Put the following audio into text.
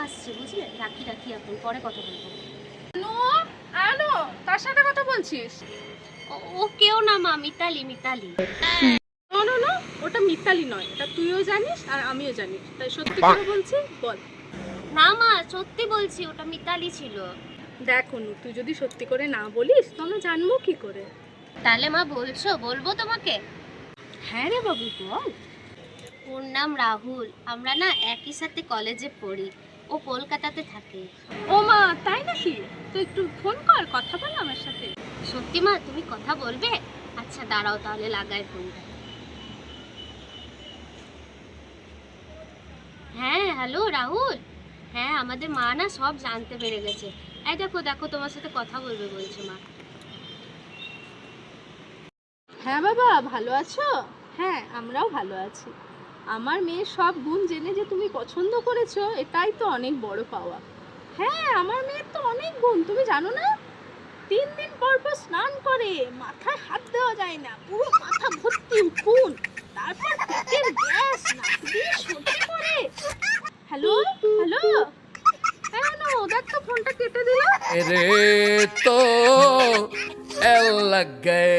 আসছে, বুঝলে? রাখি রাখি, এখন পরে কথা বলবো। আনো আনো, তার সাথে কথা বলছিস? ও কেউ না মা, Mitali Mitali. No no no, ওটা মিতালি নয়, এটা তুইও জানিস আর আমিও জানি, তাই সত্যি করে বলছি, বল। না মা, সত্যি বলছি, ওটা মিতালি ছিল। দেখ অনু, তুই যদি সত্যি করে না বলিস তো আমরা জানবো কি করে? তাহলে মা বলছো, বলবো তোমাকে? হ্যাঁ রে বাবু, বল। ওর নাম রাহুল, আমরা না একই সাথে কলেজে পড়ি। ও কলকাতাতে থাকে। ও মা, তাই নাকি? তুই একটু ফোন কর, কথা বল আমার সাথে। সত্যি মা, তুমি কথা বলবে? আচ্ছা দাঁড়াও, তাহলে লাগাই ফোনটা। হ্যাঁ হ্যালো রাহুল। হ্যাঁ, আমাদের মা না সব জানতে পেরে গেছে। এই দেখো দেখো, তোমার সাথে কথা বলবে বলছে মা। হ্যাঁ বাবা, ভালো আছো? হ্যাঁ, আমরাও ভালো আছি। আমার মেয়ের সব গুণ জেনে যে তুমি পছন্দ করেছো, এটাই তো অনেক বড় পাওয়া। হ্যাঁ, আমার মেয়ের তো অনেক গুণ, তুমি জানো না? 3 দিন পর পর স্নান করে, মাথায় হাত দেওয়া যায় না, পুরো মাথা ভর্তি উকুন। তারপর পেটের গ্যাস নাক দিয়ে সর্দি করে। হ্যালো হ্যালো, হ্যাঁ নো, দেখ তো ফোনটা কেটে দিল। रे तो एल लग गए।